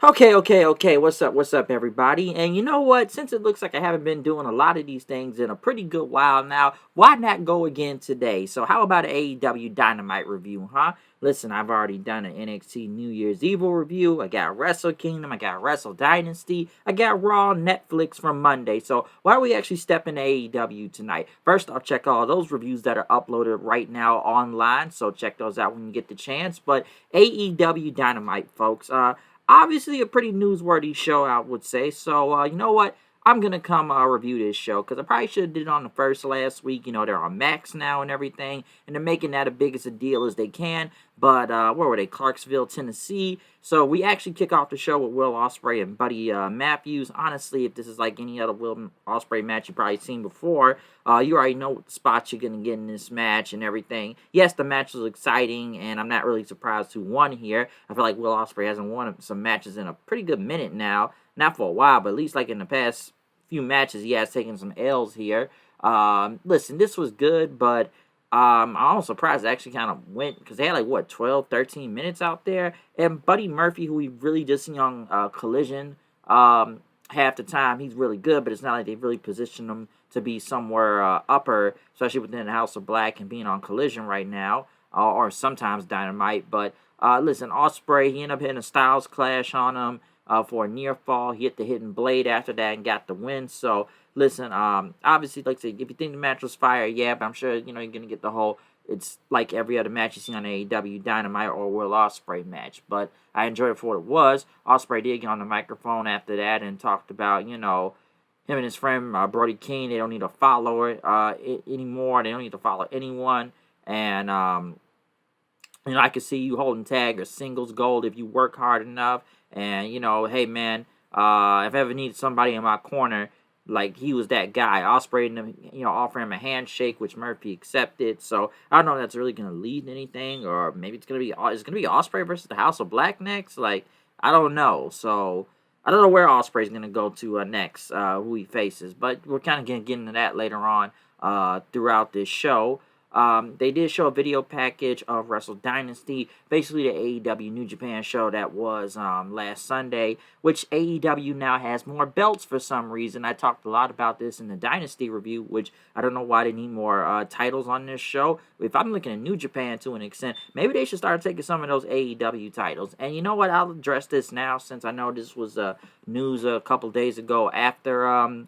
Okay. What's up, everybody? And you know what? Since it looks like I haven't been doing a lot of these things in a pretty good while now, why not go again today? So, how about an AEW Dynamite review, huh? Listen, I've already done an NXT New Year's Evil review. I got Wrestle Kingdom. I got Wrestle Dynasty. I got Raw Netflix from Monday. So, why don't we actually step into AEW tonight? First, I'll check all those reviews that are uploaded right now online. So, check those out when you get the chance. But AEW Dynamite, folks. Obviously a pretty newsworthy show, I would say. So, you know what? I'm gonna come review this show because I probably should have did it on the first last week. You know, they're on Max now and everything, and they're making that as big as a deal as they can. But where were they? Clarksville, Tennessee. So we actually kick off the show with Will Ospreay and Buddy Matthews. Honestly, if this is like any other Will Ospreay match you've probably seen before, you already know what spots you're gonna get in this match and everything. Yes, the match was exciting, and I'm not really surprised who won here. I feel like Will Ospreay hasn't won some matches in a pretty good minute now. Not for a while, but at least like in the past few matches, he has taken some L's here. Listen, this was good, but I'm almost surprised it actually kind of went because they had like what 12, 13 minutes out there. And Buddy Murphy, who we really just seen on Collision half the time, he's really good, but it's not like they've really positioned him to be somewhere upper, especially within the House of Black and being on Collision right now, or sometimes Dynamite. But listen, Ospreay, he ended up hitting a Styles Clash on him for a near fall. He hit the hidden blade after that and got the win. So listen, obviously, like I said, if you think the match was fire, yeah, but I'm sure you're gonna get the whole. It's like every other match you see on AEW Dynamite or Will Ospreay match. But I enjoyed it for what it was. Ospreay did get on the microphone after that and talked about him and his friend Brody King. They don't need to follow it anymore. They don't need to follow anyone. And I can see you holding tag or singles gold if you work hard enough. And, hey, man, if I ever needed somebody in my corner, like, he was that guy. Ospreay, offering him a handshake, which Murphy accepted. So, I don't know if that's really going to lead to anything, or maybe it's going to be Ospreay versus the House of Black next. Like, I don't know. So, I don't know where Ospreay's going to go to next, who he faces. But we're kind of going to get into that later on throughout this show. They did show a video package of Wrestle Dynasty, basically the AEW New Japan show that was last Sunday, which AEW now has more belts for some reason. I talked a lot about this in the Dynasty review, which I don't know why they need more titles on this show. If I'm looking at New Japan to an extent, maybe they should start taking some of those AEW titles. And you know what? I'll address this now since I know this was news a couple days ago after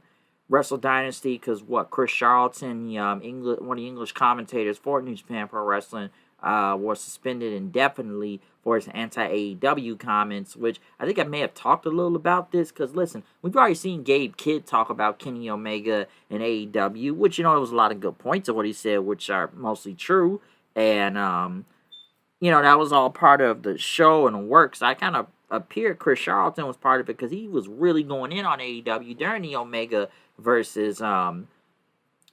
Wrestle Dynasty, because Chris Charlton, one of the English commentators for New Japan Pro Wrestling, was suspended indefinitely for his anti-AEW comments, which I think I may have talked a little about this, because listen, we've already seen Gabe Kidd talk about Kenny Omega and AEW, which, there was a lot of good points of what he said, which are mostly true, and, that was all part of the show and the works. I kind of appeared Chris Charlton was part of it because he was really going in on AEW during the Omega versus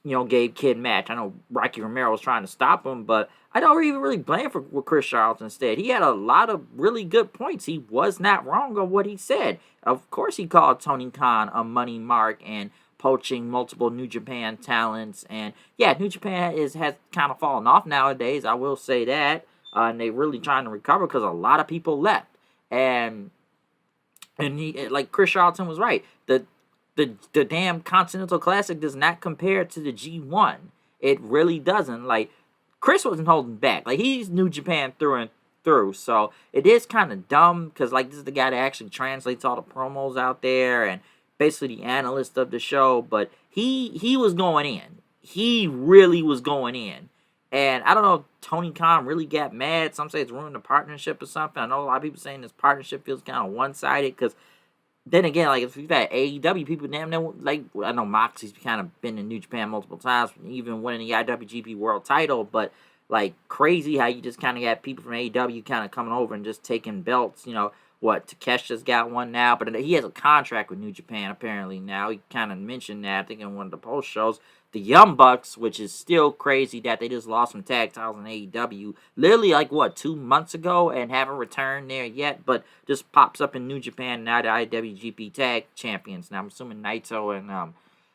Gabe Kidd match. I know Rocky Romero was trying to stop him, but I don't even really blame for what Chris Charlton said. He had a lot of really good points. He was not wrong on what he said. Of course, he called Tony Khan a money mark and poaching multiple New Japan talents. And yeah, New Japan has kind of fallen off nowadays. I will say that, and they're really trying to recover because a lot of people left. And he, like Chris Charlton was right. The damn Continental Classic does not compare to the G1. It really doesn't. Like, Chris wasn't holding back. Like, he's New Japan through and through. So, it is kind of dumb because, like, this is the guy that actually translates all the promos out there and basically the analyst of the show. But he was going in. He really was going in. And I don't know if Tony Khan really got mad. Some say it's ruined the partnership or something. I know a lot of people saying this partnership feels kind of one-sided because then again, like, if you've had AEW, people damn near, like, I know Moxie's kind of been in New Japan multiple times, even winning the IWGP World title, but, like, crazy how you just kind of got people from AEW kind of coming over and just taking belts, Takesha's got one now, but he has a contract with New Japan, apparently, now. He kind of mentioned that, I think, in one of the post shows. The Young Bucks, which is still crazy that they just lost some tag titles in AEW, literally, 2 months ago, and haven't returned there yet, but just pops up in New Japan, now the IWGP Tag Champions. Now, I'm assuming Naito and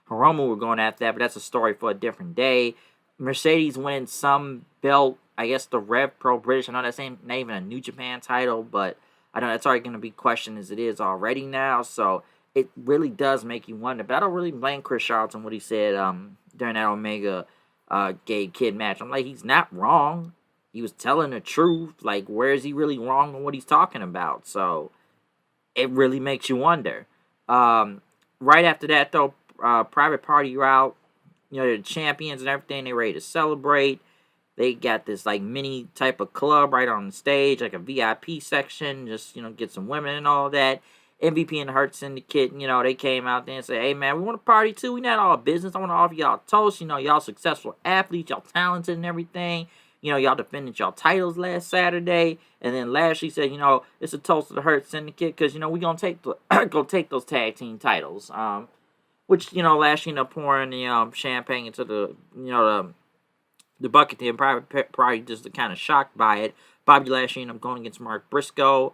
Hiromu were going after that, but that's a story for a different day. Mercedes winning some belt, I guess the Rev Pro British, I know that's not even a New Japan title, but I know that's already going to be questioned as it is already now. So it really does make you wonder. But I don't really blame Chris Charlton what he said during that Omega Gay Kid match. I'm like, he's not wrong. He was telling the truth. Like, where is he really wrong on what he's talking about? So it really makes you wonder. Right after that, though, Private Party route, they're the champions and everything. They're ready to celebrate. They got this, like, mini type of club right on the stage, like a VIP section, just, get some women and all that. MVP and the Hurt Syndicate, they came out there and said, hey, man, we want to party, too. We not all business. I want to offer y'all a toast. Y'all successful athletes. Y'all talented and everything. Y'all defended y'all titles last Saturday. And then Lashley said, it's a toast to the Hurt Syndicate because, we going to take those tag team titles. Which, Lashley ended up pouring the champagne into the bucket there. Probably just kind of shocked by it. Bobby Lashley ended up going against Mark Briscoe.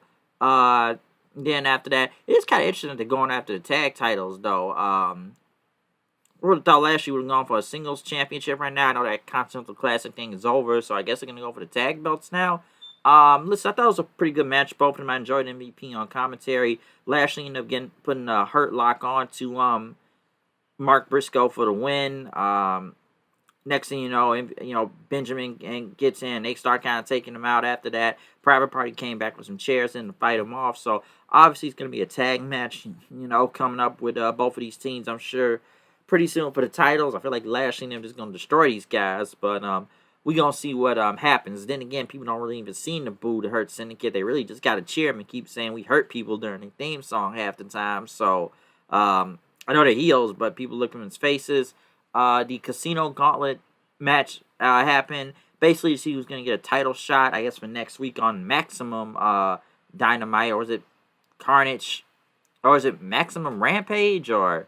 Then after that, it is kind of interesting that they're going after the tag titles, though. I would have thought Lashley would have gone for a singles championship right now. I know that Continental Classic thing is over, so I guess they're going to go for the tag belts now. Listen, I thought it was a pretty good match. Both of them, I enjoyed MVP on commentary. Lashley ended up putting a hurt lock on to Mark Briscoe for the win. Next thing you know, Benjamin gets in. They start kind of taking him out after that. Private Party came back with some chairs in to fight him off. So, obviously, it's going to be a tag match, coming up with both of these teams, I'm sure, pretty soon for the titles. I feel like Lashley and them just going to destroy these guys. But we're going to see what happens. Then again, people don't really even seem to boo the Hurt Syndicate. They really just got to cheer them and keep saying we hurt people during the theme song half the time. So, I know they're heels, but people look at them in faces. The Casino Gauntlet match happened. Basically, see who's going to get a title shot, I guess, for next week on Maximum Dynamite. Or is it Carnage? Or is it Maximum Rampage? Or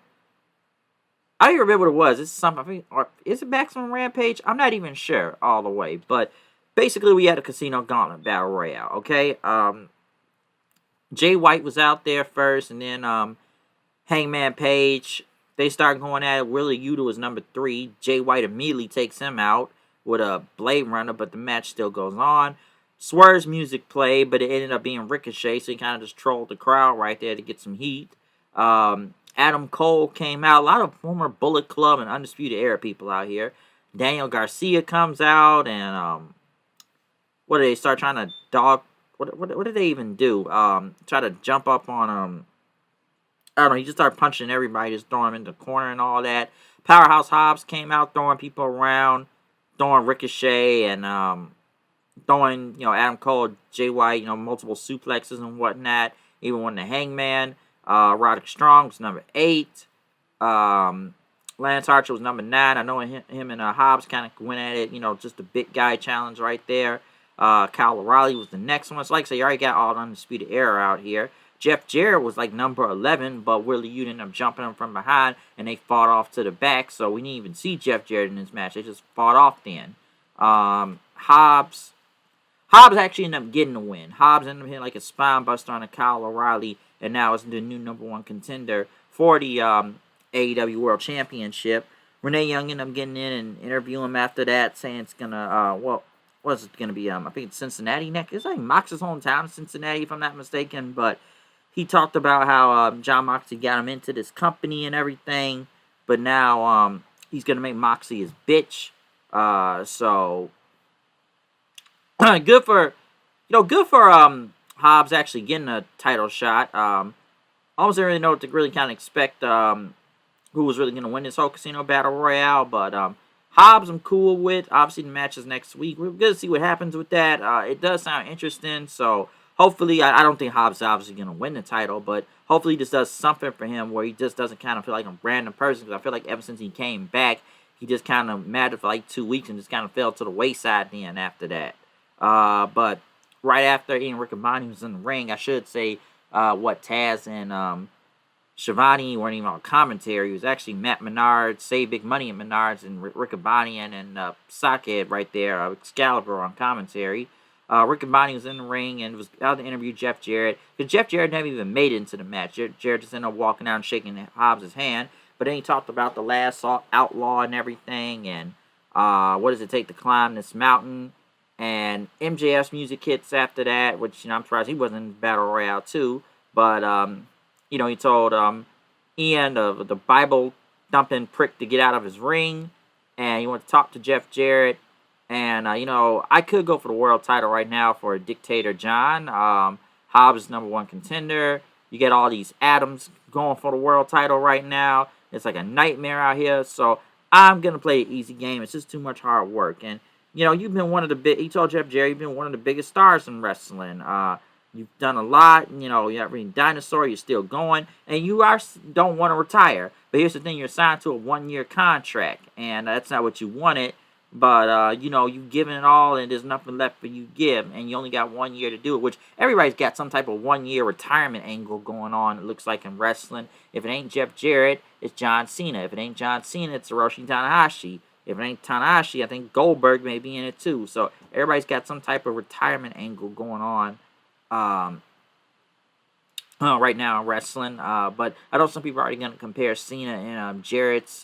I don't even remember what it was. It's something. Or is it Maximum Rampage? I'm not even sure all the way. But basically, we had a Casino Gauntlet Battle Royale, okay? Jay White was out there first, and then Hangman Page. They start going at it. Willie Yuta was number 3. Jay White immediately takes him out with a Blade Runner, but the match still goes on. Swerve's music played, but it ended up being Ricochet, so he kind of just trolled the crowd right there to get some heat. Adam Cole came out. A lot of former Bullet Club and Undisputed Era people out here. Daniel Garcia comes out, and what did they start trying to dog? What did they even do? Try to jump up on I don't know, he just started punching everybody, just throwing them in the corner and all that. Powerhouse Hobbs came out throwing people around, throwing Ricochet and throwing, Adam Cole, Jay White, multiple suplexes and whatnot. Even won the Hangman. Roderick Strong was number 8. Lance Archer was number 9. I know him and Hobbs kind of went at it, just a big guy challenge right there. Kyle O'Reilly was the next one. So like I say, you already got all the Undisputed Era out here. Jeff Jarrett was like number 11, but Willie Yuta ended up jumping him from behind, and they fought off to the back, so we didn't even see Jeff Jarrett in this match. They just fought off then. Hobbs actually ended up getting the win. Hobbs ended up hitting like a spine buster on a Kyle O'Reilly, and now is the new number 1 contender for the AEW World Championship. Renee Young ended up getting in and interviewing him after that, saying it's going to, what is it going to be? I think it's Cincinnati next. It's like Mox's hometown, Cincinnati, if I'm not mistaken, but he talked about how John Moxley got him into this company and everything, but now he's gonna make Moxley his bitch. So good for Hobbs actually getting a title shot. Almost didn't really know what to really kind of expect. Who was really gonna win this whole Casino Battle Royale? But Hobbs, I'm cool with. Obviously, the match is next week. We're gonna see what happens with that. It does sound interesting, so. Hopefully, I don't think Hobbs is obviously going to win the title, but hopefully this does something for him where he just doesn't kind of feel like a random person, because I feel like ever since he came back, he just kind of mattered for like 2 weeks and just kind of fell to the wayside then after that. But right after Ian Riccaboni was in the ring, I should say Taz and Shivani weren't even on commentary. It was actually Matt Menard, Save Big Money at Menards, and Riccaboni and Sockhead right there, Excalibur on commentary. Riccaboni was in the ring and was out to interview Jeff Jarrett. Because Jeff Jarrett never even made it into the match. Jarrett just ended up walking out and shaking Hobbs' hand. But then he talked about the last outlaw and everything. And what does it take to climb this mountain? And MJF's music hits after that, which, I'm surprised he wasn't in Battle Royale too. But, he told Ian, the Bible thumping prick, to get out of his ring. And he went to talk to Jeff Jarrett. And, I could go for the world title right now for Dictator John. Hobbs is #1 contender. You get all these Adams going for the world title right now. It's like a nightmare out here. So I'm going to play an easy game. It's just too much hard work. And, you've been one of the big, he told Jeff Jarrett, you've been one of the biggest stars in wrestling. You've done a lot. You have Ring Dinosaur. You're still going. And you don't want to retire. But here's the thing. You're signed to a 1-year contract. And that's not what you wanted. But, you've given it all, and there's nothing left for you to give, and you only got 1 year to do it, which everybody's got some type of 1-year retirement angle going on, it looks like, in wrestling. If it ain't Jeff Jarrett, it's John Cena. If it ain't John Cena, it's Hiroshi Tanahashi. If it ain't Tanahashi, I think Goldberg may be in it too. So everybody's got some type of retirement angle going on right now in wrestling. But I know some people are already going to compare Cena and Jarrett's,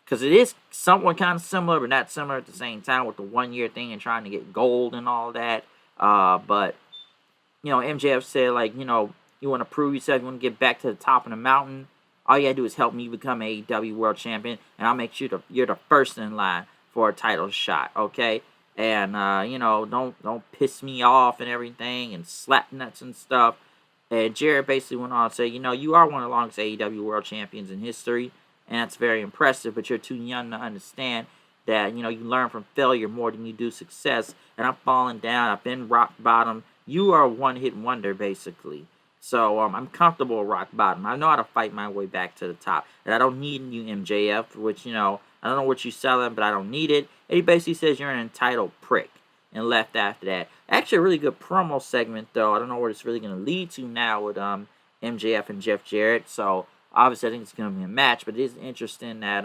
because it is somewhat kind of similar, but not similar at the same time, with the 1-year thing and trying to get gold and all that. But, MJF said, like, you want to prove yourself, you want to get back to the top of the mountain, all you got to do is help me become AEW World Champion, and I'll make sure you're the first in line for a title shot, okay? And, don't piss me off and everything and slap nuts and stuff. And Jarrett basically went on to say, you are one of the longest AEW World Champions in history, and that's very impressive, but you're too young to understand that, you learn from failure more than you do success. And I've fallen down. I've been rock bottom. You are a one-hit wonder, basically. So I'm comfortable at rock bottom. I know how to fight my way back to the top. And I don't need you, MJF, which, I don't know what you're selling, but I don't need it. And he basically says you're an entitled prick, and left after that. Actually, a really good promo segment, though. I don't know where it's really going to lead to now with MJF and Jeff Jarrett. So obviously, I think it's going to be a match, but it is interesting that,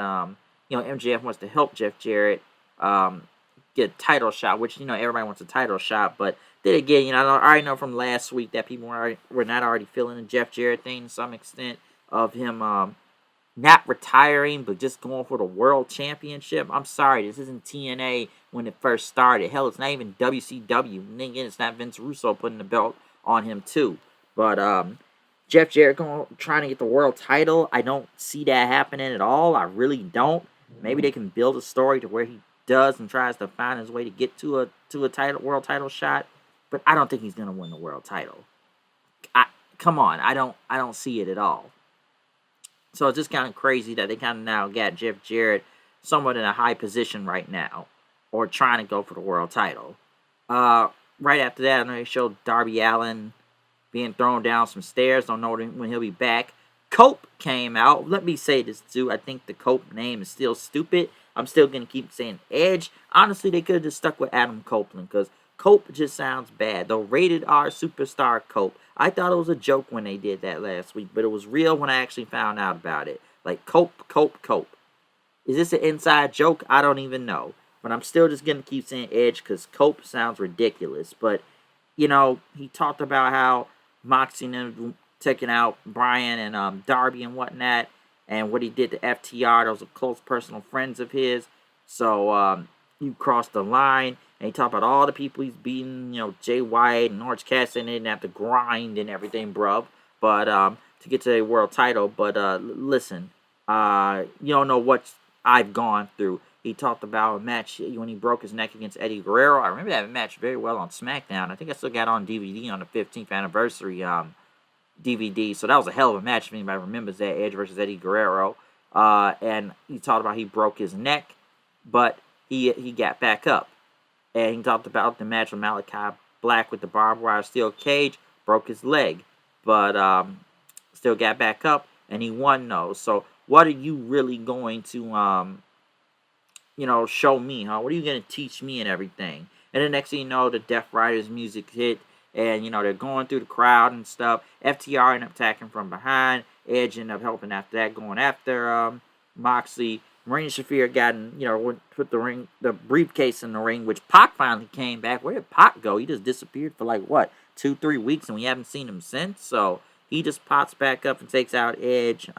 MJF wants to help Jeff Jarrett get a title shot, which, everybody wants a title shot. But then again, I already know from last week that people were not already feeling the Jeff Jarrett thing to some extent of him not retiring, but just going for the world championship. I'm sorry, this isn't TNA when it first started. Hell, it's not even WCW. And then again, it's not Vince Russo putting the belt on him, too. But, Jeff Jarrett trying to get the world title, I don't see that happening at all. I really don't. Maybe they can build a story to where he does and tries to find his way to get to a world title shot, but I don't think he's gonna win the world title. Come on, I don't see it at all. So it's just kind of crazy that they kind of now got Jeff Jarrett somewhat in a high position right now, or trying to go for the world title. Right after that, I know they showed Darby Allin being thrown down some stairs. Don't know when he'll be back. Cope came out. Let me say this too. I think the Cope name is still stupid. I'm still going to keep saying Edge. Honestly, they could have just stuck with Adam Copeland, because Cope just sounds bad. The rated R superstar Cope. I thought it was a joke when they did that last week, but it was real when I actually found out about it. Like, Cope. Is this an inside joke? I don't even know. But I'm still just going to keep saying Edge, because Cope sounds ridiculous. But, he talked about how Moxie and them taking out Brian and Darby and whatnot, and what he did to FTR. Those are close personal friends of his. So you crossed the line. And he talked about all the people he's beaten, Jay White and Orange Cassidy, and they didn't have to grind and everything, bruv. But to get to a world title. But listen, you don't know what I've gone through. He talked about a match when he broke his neck against Eddie Guerrero. I remember that match very well on SmackDown. I think I still got on DVD on the 15th anniversary DVD. So that was a hell of a match if anybody remembers that, Edge versus Eddie Guerrero. And he talked about he broke his neck, but he got back up. And he talked about the match with Malachi Black with the barbed wire steel cage, broke his leg, but still got back up, and he won those. So what are you really going to show me, huh? What are you going to teach me and everything? And the next thing you know, the Death Riders music hit, and, they're going through the crowd and stuff. FTR ended up attacking from behind. Edge ended up helping after that, going after Moxley. Marina Shafir got put the briefcase in the ring, which Pac finally came back. Where did Pac go? He just disappeared for 2-3 weeks, and we haven't seen him since. So he just pops back up and takes out Edge.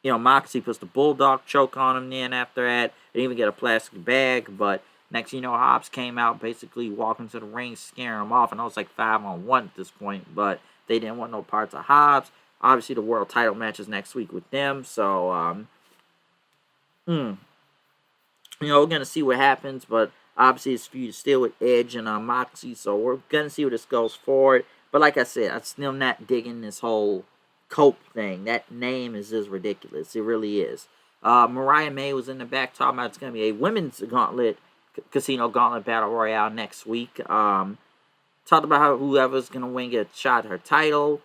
Moxie puts the Bulldog choke on him then after that. They even get a plastic bag, but Next thing you know, Hobbs came out, basically walking to the ring, scaring him off. And I was like 5-on-1 at this point, but they didn't want no parts of Hobbs. Obviously, the world title match is next week with them. So, we're going to see what happens. But obviously, it's feud still with Edge and Moxley. So, we're going to see where this goes forward. But like I said, I'm still not digging this whole Cope thing. That name is just ridiculous. It really is. Mariah May was in the back talking about it's going to be a women's gauntlet, casino gauntlet battle royale next week. Talked about how whoever's going to win get a shot at her title.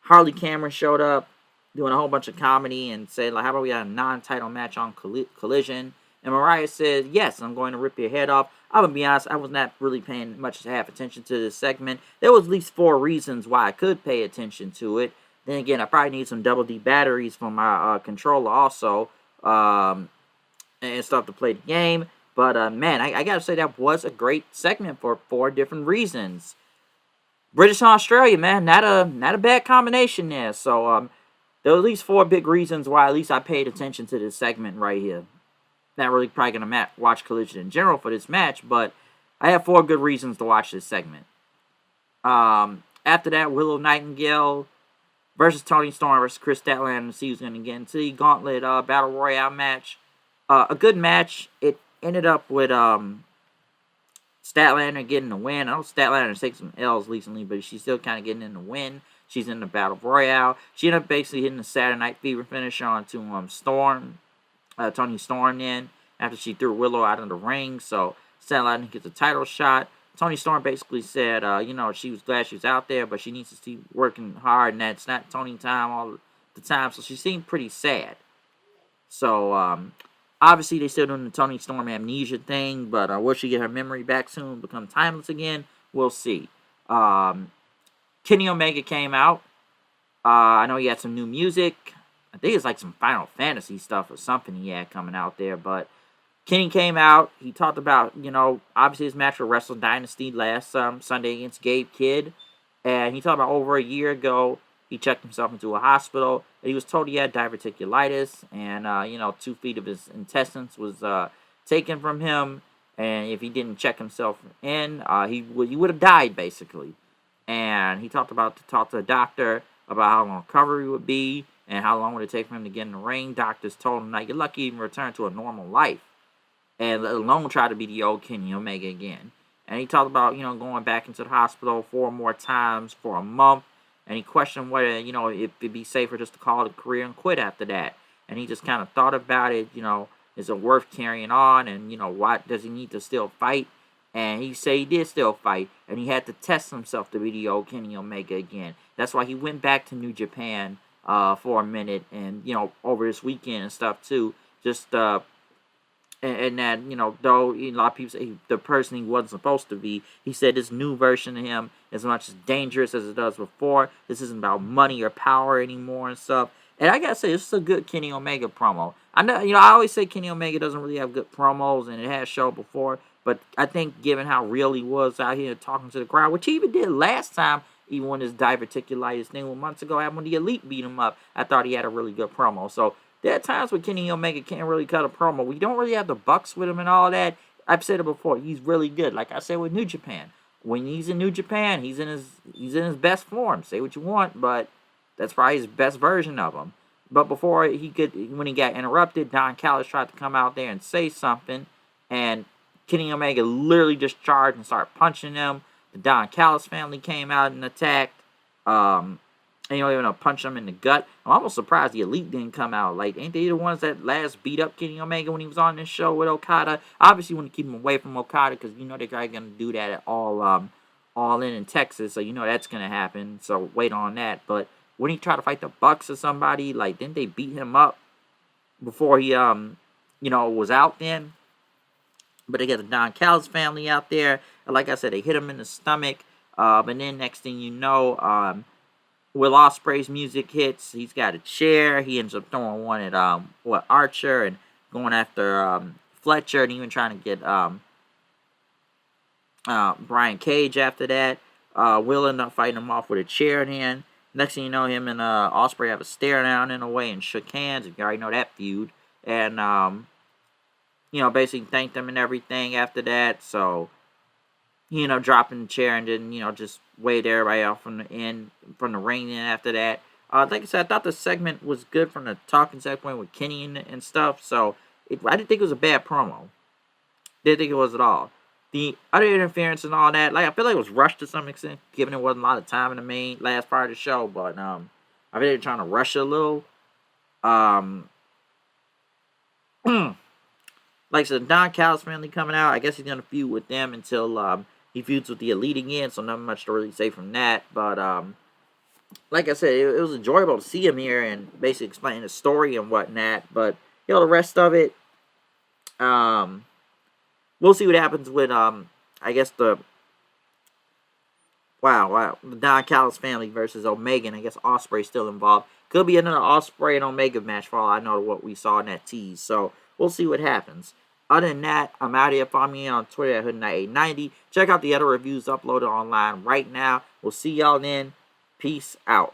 Harley Cameron showed up doing a whole bunch of comedy and said, like, how about we have a non-title match on Collision? And Mariah said, yes, I'm going to rip your head off. I'm going to be honest, I was not really paying much half attention to this segment. There was at least 4 reasons why I could pay attention to it. Then again, I probably need some double D batteries for my controller also, and stuff to play the game. But, man, I got to say that was a great segment for 4 different reasons. British and Australia, man, not a bad combination there. So, there were at least 4 big reasons why at least I paid attention to this segment right here. Not really probably going to watch Collision in general for this match, but I have 4 good reasons to watch this segment. After that, Willow Nightingale versus Toni Storm versus Chris Statlander to see who's going to get into the Gauntlet Battle Royale match. A good match. It ended up with Statlander getting the win. I know Statlander's taken some L's recently, but she's still kind of getting in the win. She's in the Battle Royale. She ended up basically hitting the Saturday Night Fever finisher onto Toni Storm then, after she threw Willow out of the ring. So Statlander gets a title shot. Toni Storm basically said, she was glad she was out there, but she needs to keep working hard, and that's not Toni time all the time. So she seemed pretty sad. So, obviously, they're still doing the Toni Storm amnesia thing, but will she get her memory back soon, become timeless again? We'll see. Kenny Omega came out. I know he had some new music. I think it's like some Final Fantasy stuff or something he had coming out there, but Kenny came out. He talked about, obviously his match with Wrestle Dynasty last Sunday against Gabe Kidd. And he talked about over a year ago, he checked himself into a hospital. And he was told he had diverticulitis. And, 2 feet of his intestines was taken from him. And if he didn't check himself in, he would have died, basically. And he talked to the doctor about how long recovery would be and how long would it take for him to get in the ring. Doctors told him, you're lucky to even return to a normal life. And let alone try to be the old Kenny Omega again. And he talked about, going back into the hospital 4 more times for a month. And he questioned whether, it'd be safer just to call it a career and quit after that. And he just kind of thought about it, is it worth carrying on? And, why does he need to still fight? And he said he did still fight. And he had to test himself to be the old Kenny Omega again. That's why he went back to New Japan for a minute. And, over this weekend and stuff, too. Just, and that, though a lot of people say the person he wasn't supposed to be, he said this new version of him is much as dangerous as it does before. This isn't about money or power anymore and stuff. And I gotta say, this is a good Kenny Omega promo. I know, I always say Kenny Omega doesn't really have good promos, and it has shown before. But I think given how real he was out here talking to the crowd, which he even did last time, even when his diverticulitis thing months ago, when the Elite beat him up, I thought he had a really good promo. So there are times when Kenny Omega can't really cut a promo. We don't really have the Bucks with him and all that. I've said it before. He's really good. Like I said with New Japan. When he's in New Japan, he's in his best form. Say what you want, but that's probably his best version of him. But before when he got interrupted, Don Callis tried to come out there and say something, and Kenny Omega literally just charged and started punching him. The Don Callis family came out and attacked. And even punch him in the gut. I'm almost surprised the Elite didn't come out. Like, ain't they the ones that last beat up Kenny Omega when he was on this show with Okada? Obviously, want to keep him away from Okada because they're probably going to do that at all in Texas. So that's going to happen. So wait on that. But when he tried to fight the Bucks or somebody, like, didn't they beat him up before he was out then? But they got the Don Callis family out there. And like I said, they hit him in the stomach. But then next thing you know, Will Ospreay's music hits. He's got a chair. He ends up throwing one at Archer and going after Fletcher, and even trying to get Brian Cage after that. Will end up fighting him off with a chair in hand. Next thing you know, him and Ospreay have a stare down in a way and shook hands. You already know that feud. And basically thanked them and everything after that. So, dropping the chair and then, just waved everybody off from the ring in after that. Like I said, I thought the segment was good from the talking segment with Kenny and stuff. So, I didn't think it was a bad promo. Didn't think it was at all. The other interference and all that, like, I feel like it was rushed to some extent, given it wasn't a lot of time in the main last part of the show. But I feel like they're trying to rush it a little. Like I said, Don Callis family coming out. I guess he's gonna feud with them until he feuds with the Elite again. So not much to really say from that. But like I said, it was enjoyable to see him here and basically explain the story and whatnot. But the rest of it, we'll see what happens with I guess the the Don Callis family versus Omega. And I guess Ospreay's still involved. Could be another Ospreay and Omega match for all I know what we saw in that tease. So we'll see what happens. Other than that, I'm out of here. Follow me on Twitter at HoodNight890. Check out the other reviews uploaded online right now. We'll see y'all then. Peace out.